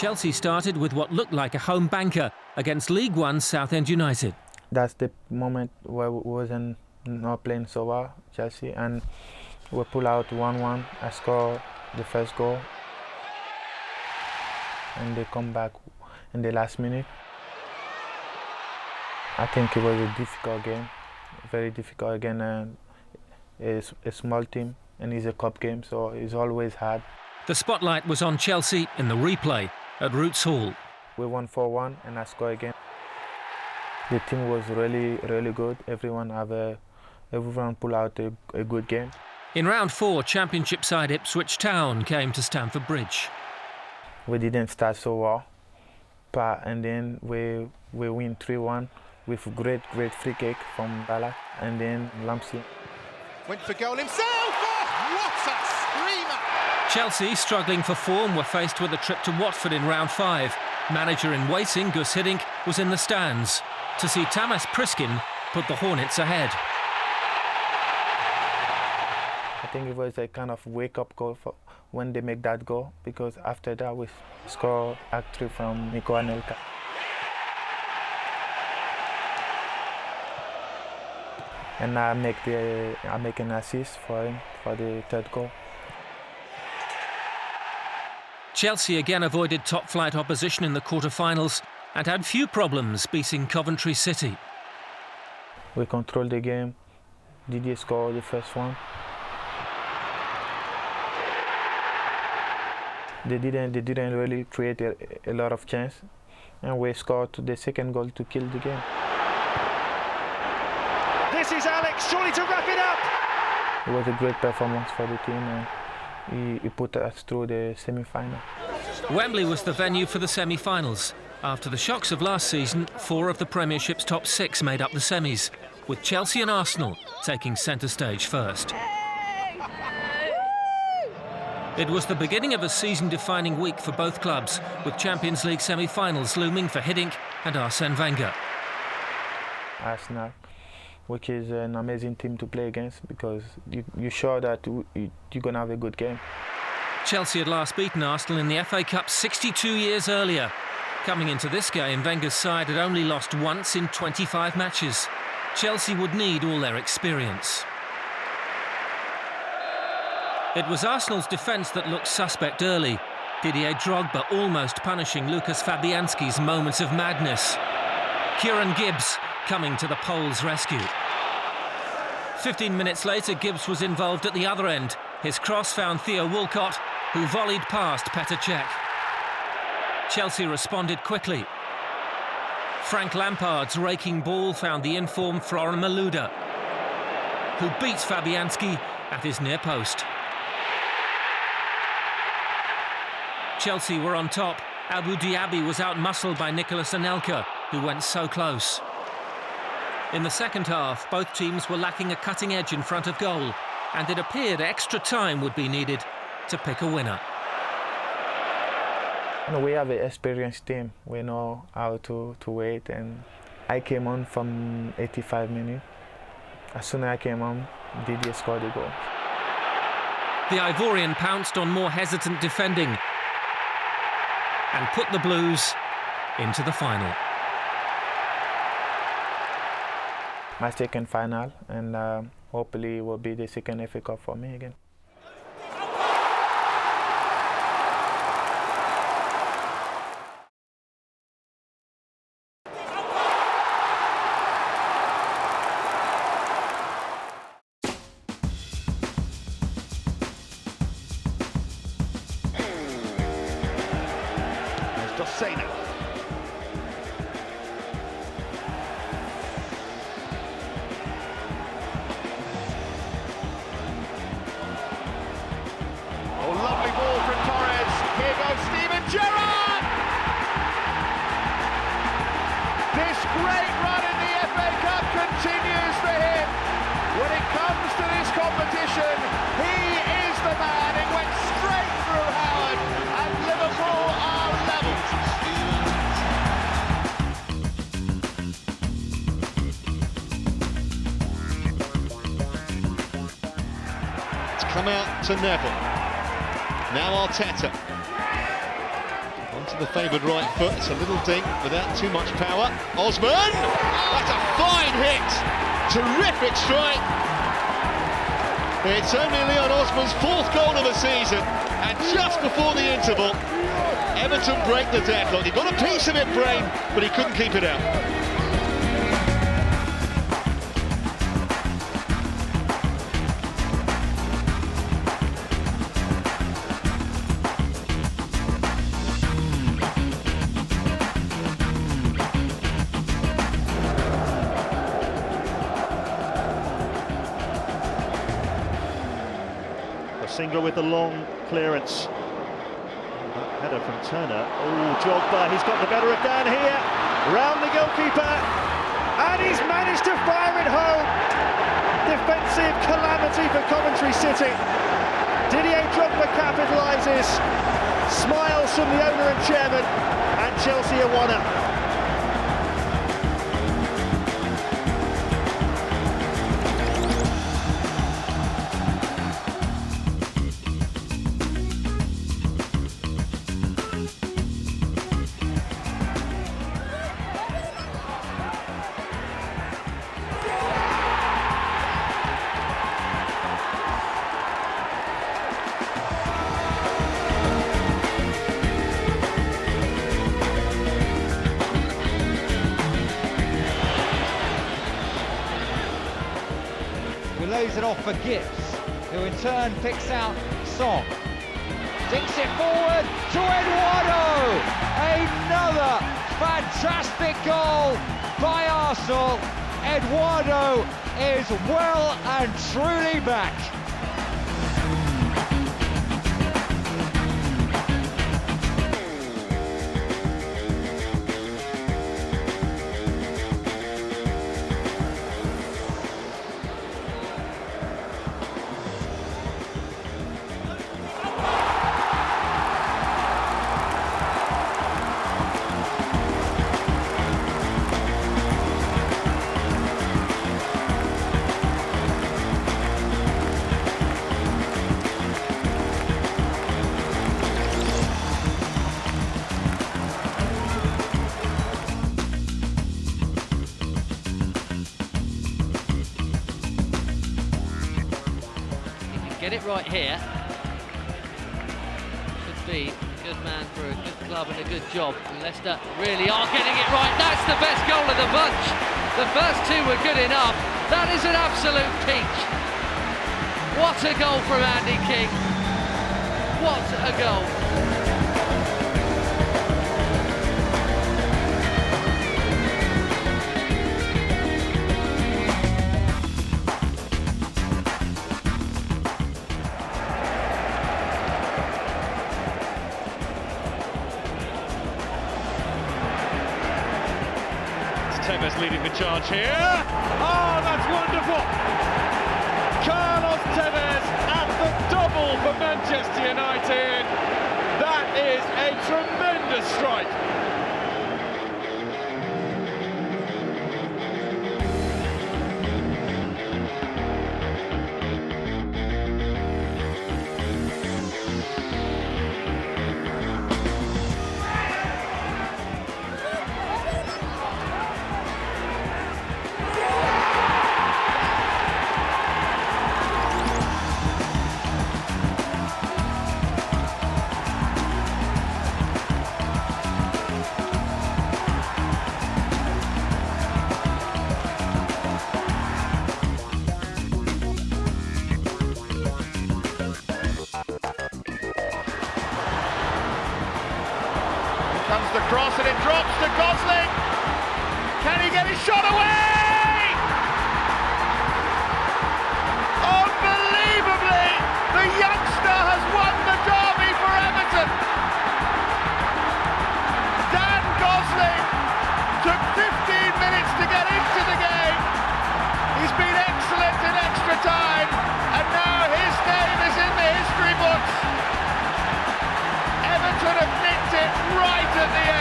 Chelsea started with what looked like a home banker against League One Southend United. That's the moment where we wasn't not playing so well, Chelsea, and we pull out 1-1. I score the first goal, and they come back in the last minute. I think it was a difficult game, very difficult again. And it's a small team, and it's a cup game, so it's always hard. The spotlight was on Chelsea in the replay at Roots Hall. We won 4-1, and I score again. The team was really, really good. Everyone pulled out a good game. In round 4, Championship side Ipswich Town came to Stamford Bridge. We didn't start so well, and then we win 3-1 with great free kick from Ballack, and then Lampsey went for goal himself. Oh, what a screamer! Chelsea, struggling for form, were faced with a trip to Watford in round 5. Manager in waiting, Gus Hiddink, was in the stands to see Tamas Priskin put the Hornets ahead. I think it was a kind of wake-up call for when they make that goal, because after that we score hat-trick from Nico Anelka. And I make an assist for him for the third goal. Chelsea again avoided top-flight opposition in the quarter-finals and had few problems beating Coventry City. We controlled the game. Didier scored the first one. They didn't really create a lot of chance, and we scored the second goal to kill the game. This is Alex, surely to wrap it up. It was a great performance for the team, and he put us through the semi-final. Wembley was the venue for the semi-finals. After the shocks of last season, 4 of the Premiership's top 6 made up the semis, with Chelsea and Arsenal taking centre stage first. It was the beginning of a season-defining week for both clubs, with Champions League semi-finals looming for Hiddink and Arsene Wenger. Arsenal, which is an amazing team to play against, because you're sure that you're going to have a good game. Chelsea had last beaten Arsenal in the FA Cup 62 years earlier. Coming into this game, Wenger's side had only lost once in 25 matches. Chelsea would need all their experience. It was Arsenal's defence that looked suspect early. Didier Drogba almost punishing Lucas Fabianski's moments of madness. Kieran Gibbs coming to the Poles' rescue. 15 minutes later, Gibbs was involved at the other end. His cross found Theo Walcott, who volleyed past Petr Cech. Chelsea responded quickly. Frank Lampard's raking ball found the informed Florent Malouda, who beat Fabianski at his near post. Chelsea were on top. Abu Diaby was outmuscled by Nicolas Anelka, who went so close. In the second half, both teams were lacking a cutting edge in front of goal, and it appeared extra time would be needed to pick a winner. We have an experienced team. We know how to wait, and I came on from 85 minutes. As soon as I came on, Didier scored the goal. The Ivorian pounced on more hesitant defending and put the Blues into the final. My second final, and hopefully it will be the second FA Cup for me again. Dossena. Oh, lovely ball from Torres. Here goes Steven Gerrard. This great run in the FA Cup continues for him. When it comes to this competition, he is the man. It went straight through Howard, and Liverpool are level. It's come out to Neville. Now Arteta. Onto the favoured right foot. It's a little dink without too much power. Osman! That's a fine hit! Terrific strike! It's only Leon Osman's 4th goal of the season, and just before the interval, Everton break the deadlock. He got a piece of it, Brain, but he couldn't keep it out. Singer with the long clearance. Header from Turner. Oh, Drogba, he's got the better of Dan here. Round the goalkeeper. And he's managed to fire it home. Defensive calamity for Coventry City. Didier Drogba capitalises. Smiles from the owner and chairman. And Chelsea are 1-up. Lays it off for Gibbs, who in turn picks out Song. Dinks it forward to Eduardo! Another fantastic goal by Arsenal. Eduardo is well and truly back. Get it right here. Should be a good man for a good club and a good job. And Leicester really are getting it right. That's the best goal of the bunch. The first 2 were good enough. That is an absolute peach. What a goal from Andy King. What a goal. Tevez leading the charge here. Oh, that's wonderful! Carlos Tevez at the double for Manchester United. That is a tremendous strike. Comes the cross and it drops to Gosling. Can he get his shot away? Unbelievably, the youngster has won the derby for Everton. Dan Gosling took 15 minutes to get into the game. He's been excellent in extra time, and now his name is in the history books. Everton have nicked it right at the end.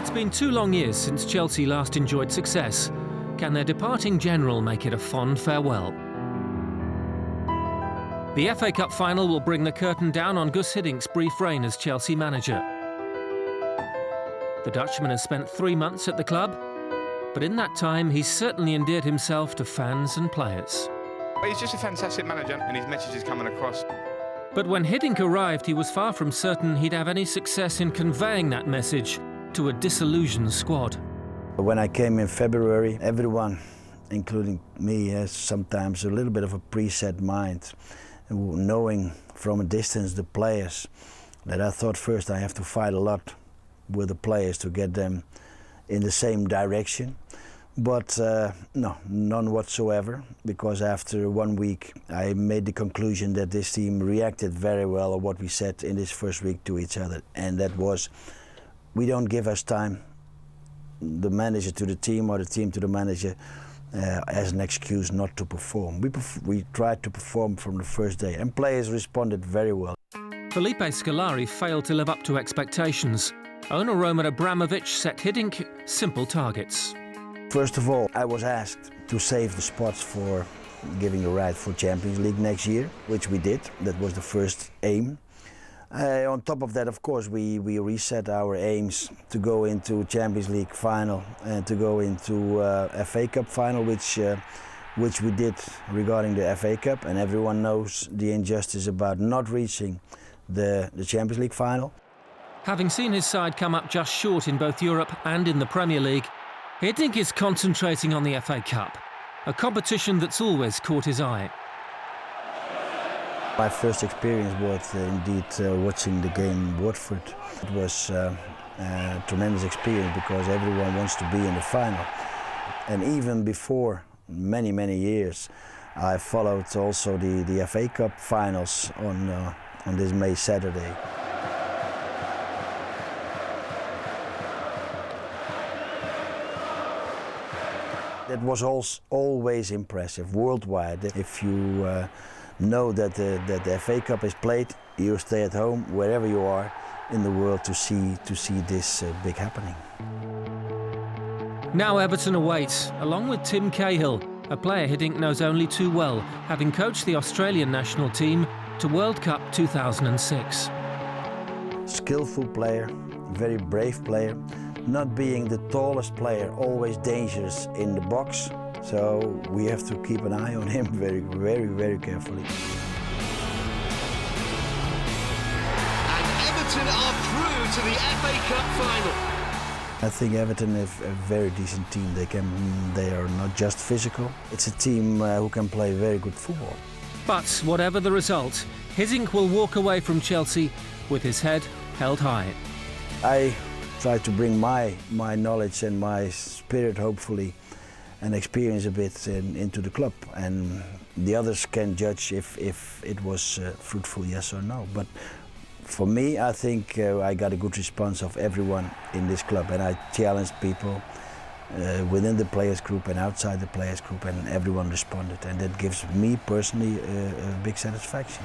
It's been 2 long years since Chelsea last enjoyed success. Can their departing general make it a fond farewell? The FA Cup final will bring the curtain down on Guus Hiddink's brief reign as Chelsea manager. The Dutchman has spent 3 months at the club, but in that time he's certainly endeared himself to fans and players. He's just a fantastic manager and his message is coming across. But when Hiddink arrived, he was far from certain he'd have any success in conveying that message to a disillusioned squad. When I came in February, everyone, including me, has sometimes a little bit of a preset mind, knowing from a distance the players, that I thought first I have to fight a lot with the players to get them in the same direction. But no, none whatsoever, because after 1 week I made the conclusion that this team reacted very well on what we said in this first week to each other, and that was, we don't give us time, the manager to the team or the team to the manager, as an excuse not to perform. We tried to perform from the first day, and players responded very well. Felipe Scolari failed to live up to expectations. Owner Roman Abramovich set Hiddink simple targets. First of all, I was asked to save the spots for giving a ride for Champions League next year, which we did. That was the first aim. On top of that, of course, we reset our aims to go into Champions League final and to go into FA Cup final, which we did regarding the FA Cup. And everyone knows the injustice about not reaching the Champions League final. Having seen his side come up just short in both Europe and in the Premier League, Hiddink is concentrating on the FA Cup, a competition that's always caught his eye. My first experience was indeed watching the game Watford. It was a tremendous experience because everyone wants to be in the final. And even before many, many years, I followed also the FA Cup finals on this May Saturday. That was always impressive, worldwide. If you know that the FA Cup is played, you stay at home, wherever you are in the world, to see this big happening. Now Everton await, along with Tim Cahill, a player Hiddink knows only too well, having coached the Australian national team to World Cup 2006. Skillful player, very brave player. Not being the tallest player, always dangerous in the box. So we have to keep an eye on him very, very, very carefully. And Everton are through to the FA Cup final. I think Everton is a very decent team. They are not just physical. It's a team who can play very good football. But whatever the result, Hiddink will walk away from Chelsea with his head held high. I try to bring my knowledge and my spirit, hopefully, and experience a bit into the club, and the others can judge if it was fruitful, yes or no. But for me, I think I got a good response of everyone in this club, and I challenged people within the players group and outside the players group, and everyone responded, and that gives me personally a big satisfaction.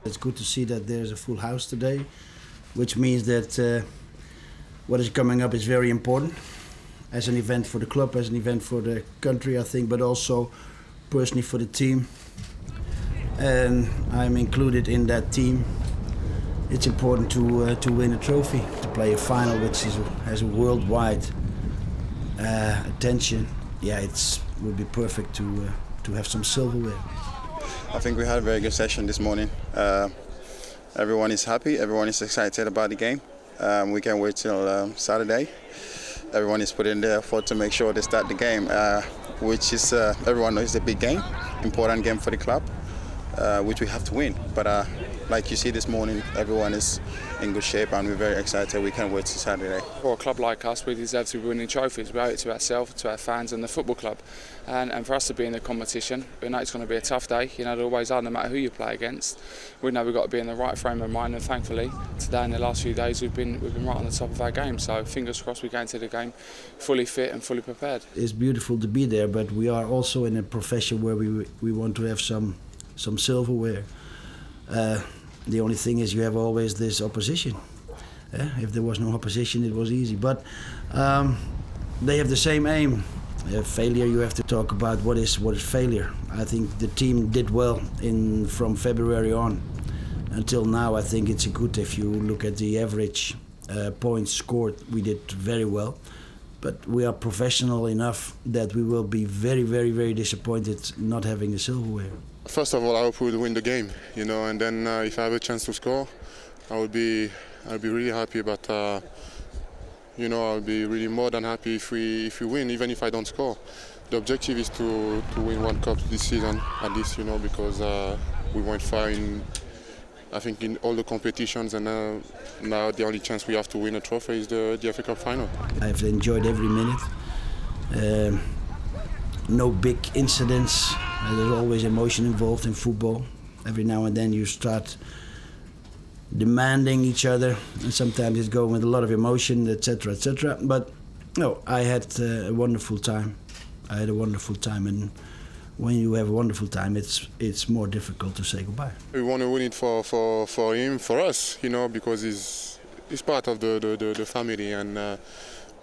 It's good to see that there's a full house today, which means that what is coming up is very important as an event for the club, as an event for the country, I think, but also personally for the team. And I'm included in that team. It's important to win a trophy, to play a final which has a worldwide attention. Yeah, it would be perfect to have some silverware. I think we had a very good session this morning. Everyone is happy, everyone is excited about the game. We can't wait till Saturday. Everyone is putting their effort to make sure they start the game, which is, everyone knows, it's a big game, important game for the club, which we have to win. But like you see this morning, everyone is in good shape and we're very excited. We can't wait to Saturday. For a club like us, we deserve to be winning trophies. We owe it to ourselves, to our fans and the football club. And for us to be in the competition, we know it's going to be a tough day. You know, there always are, no matter who you play against. We know we've got to be in the right frame of mind, and thankfully today and the last few days we've been right on the top of our game. So fingers crossed we go into the game fully fit and fully prepared. It's beautiful to be there, but we are also in a profession where we want to have some silverware. The only thing is you have always this opposition. If there was no opposition, it was easy. But they have the same aim. Failure, you have to talk about what is failure. I think the team did well from February on until now. I think it's good. If you look at the average points scored, we did very well. But we are professional enough that we will be very, very, very disappointed not having the silverware. First of all, I hope we will win the game, you know, and then if I have a chance to score, I'll be really happy. But you know, I'll be really more than happy if we win, even if I don't score. The objective is to win one cup this season, at least, you know, because we went far in all the competitions, and now the only chance we have to win a trophy is the FA Cup final. I've enjoyed every minute. No big incidents. There's always emotion involved in football. Every now and then you start demanding each other, and sometimes it's going with a lot of emotion, etc., etc. But no, I had a wonderful time. I had a wonderful time, and when you have a wonderful time, it's more difficult to say goodbye. We want to win it for him, for us, you know, because he's part of the family, and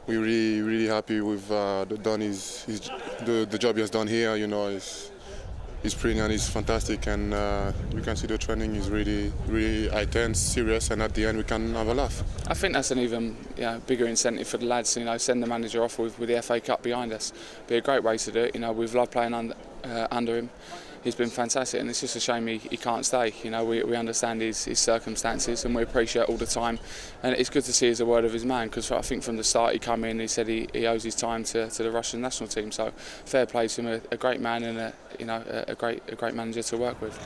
we're really happy with the job he has done here. You know, he's brilliant, he's fantastic, and you can see the training is really intense, serious, and at the end we can have a laugh. I think that's an even bigger incentive for the lads. You know, send the manager off with the FA Cup behind us. Be a great way to do it. You know, we've loved playing under him. He's been fantastic, and it's just a shame he can't stay. You know, we understand his circumstances, and we appreciate all the time. And it's good to see as a word of his man, because I think from the start he came in, he said he owes his time to the Russian national team. So fair play to him, a great man, and a great manager to work with.